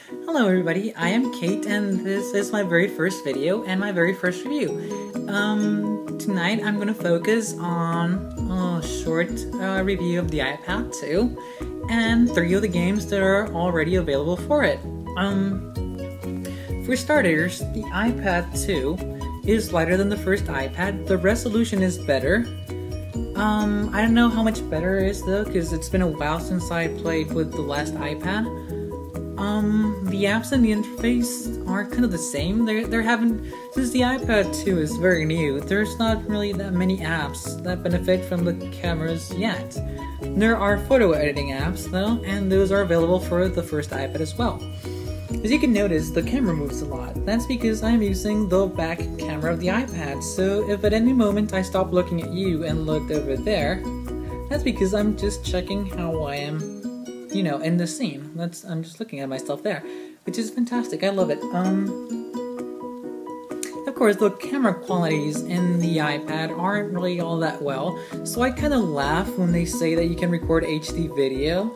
Hello everybody, I am Kate and this is my very first video and my very first review. Tonight I'm going to focus on a short review of the iPad 2 and 3 of the games that are already available for it. For starters, the iPad 2 is lighter than the first iPad. The resolution is better. I don't know how much better it is though, because it's been a while since I played with the last iPad. The apps and the interface are kind of the same. Since the iPad 2 is very new, there's not really that many apps that benefit from the cameras yet. There are photo editing apps though, and those are available for the first iPad as well. As you can notice, the camera moves a lot. That's because I'm using the back camera of the iPad, so if at any moment I stop looking at you and looked over there, that's because I'm just checking how I am, you know, in the scene. I'm just looking at myself there, which is fantastic. I love it. Of course, the camera qualities in the iPad aren't really all that well, so I kind of laugh when they say that you can record HD video.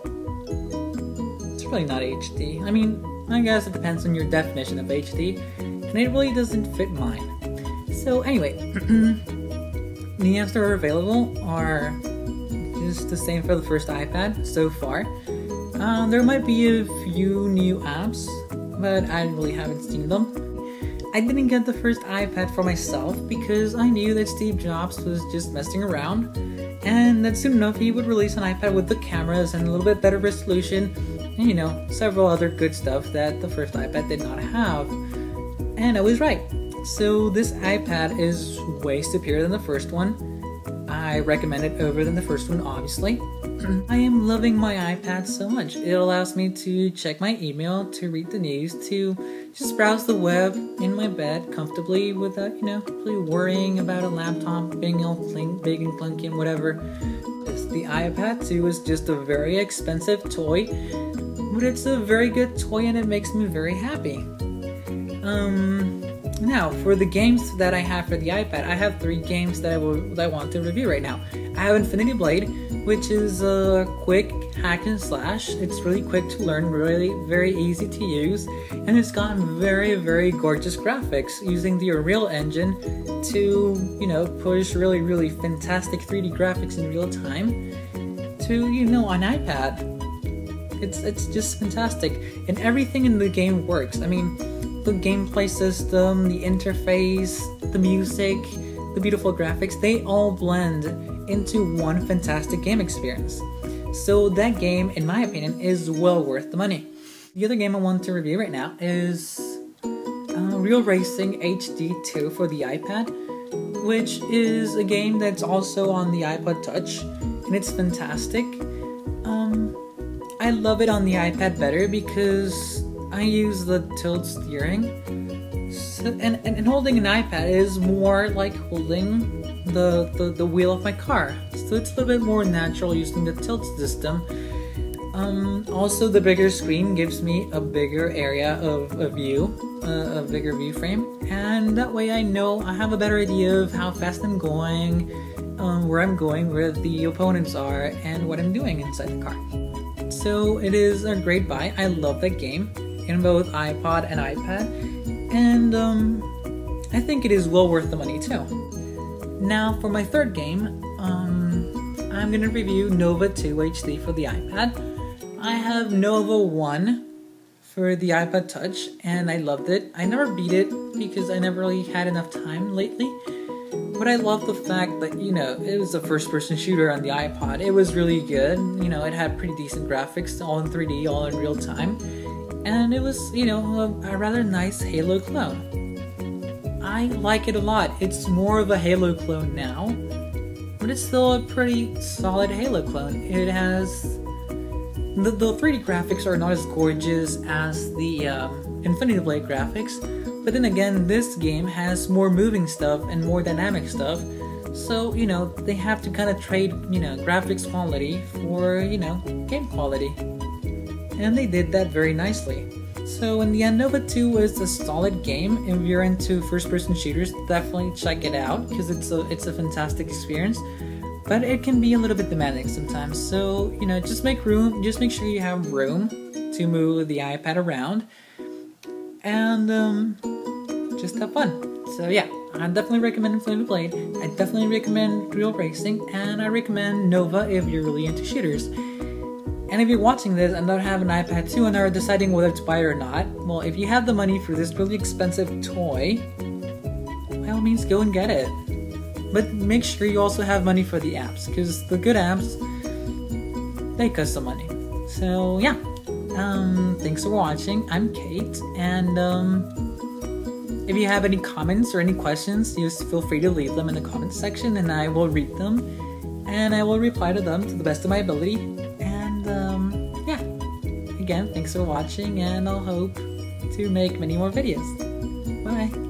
It's really not HD. I mean, I guess it depends on your definition of HD, and it really doesn't fit mine. So anyway, the apps that are available are just the same for the first iPad so far. There might be a few new apps, but I really haven't seen them. I didn't get the first iPad for myself because I knew that Steve Jobs was just messing around, and that soon enough he would release an iPad with the cameras and a little bit better resolution, and you know, several other good stuff that the first iPad did not have. And I was right. So this iPad is way superior than the first one. I recommend it over than the first one, obviously. I am loving my iPad so much. It allows me to check my email, to read the news, to just browse the web in my bed comfortably without, you know, really worrying about a laptop being all big and clunky and whatever. The iPad 2 is just a very expensive toy, but it's a very good toy and it makes me very happy. Now, for the games that I have for the iPad, I have 3 games that I want to review right now. I have Infinity Blade, which is a quick hack and slash. It's really quick to learn, really very easy to use, and it's got very, very gorgeous graphics using the Unreal Engine to, you know, push really, really fantastic 3D graphics in real time to, you know, an iPad. It's just fantastic, and everything in the game works. I mean, the gameplay system, the interface, the music, the beautiful graphics, they all blend into one fantastic game experience. So that game, in my opinion, is well worth the money. The other game I want to review right now is Real Racing HD 2 for the iPad, which is a game that's also on the iPod Touch, and it's fantastic. I love it on the iPad better because I use the tilt steering, and holding an iPad is more like holding the wheel of my car, so it's a little bit more natural using the tilt system. Also, the bigger screen gives me a bigger area of view, a bigger view frame, and that way I know I have a better idea of how fast I'm going, where I'm going, where the opponents are, and what I'm doing inside the car. So it is a great buy. I love that game in both iPod and iPad, and I think it is well worth the money too. Now for my third game, I'm going to review Nova 2 HD for the iPad. I have Nova 1 for the iPod Touch, and I loved it. I never beat it because I never really had enough time lately, but I love the fact that, you know, it was a first-person shooter on the iPod. It was really good. You know, it had pretty decent graphics, all in 3D, all in real time. And it was, you know, a rather nice Halo clone. I like it a lot. It's more of a Halo clone now, but it's still a pretty solid Halo clone. It has... The 3D graphics are not as gorgeous as the Infinity Blade graphics, but then again, this game has more moving stuff and more dynamic stuff, so, you know, they have to kind of trade, you know, graphics quality for, you know, game quality. And they did that very nicely. So in the end, Nova 2 is a solid game. If you're into first-person shooters, definitely check it out because it's a fantastic experience. But it can be a little bit demanding sometimes. So, you know, just make sure you have room to move the iPad around and just have fun. So yeah, I definitely recommend Inflatable Blade. I definitely recommend Real Racing, and I recommend Nova if you're really into shooters. And if you're watching this and don't have an iPad 2 and are deciding whether to buy it or not, well, if you have the money for this really expensive toy, by all means go and get it. But make sure you also have money for the apps, because the good apps, they cost some money. So yeah, thanks for watching. I'm Kate, and if you have any comments or any questions, just feel free to leave them in the comments section, and I will read them, and I will reply to them to the best of my ability. And yeah, again, thanks for watching, and I'll hope to make many more videos. Bye!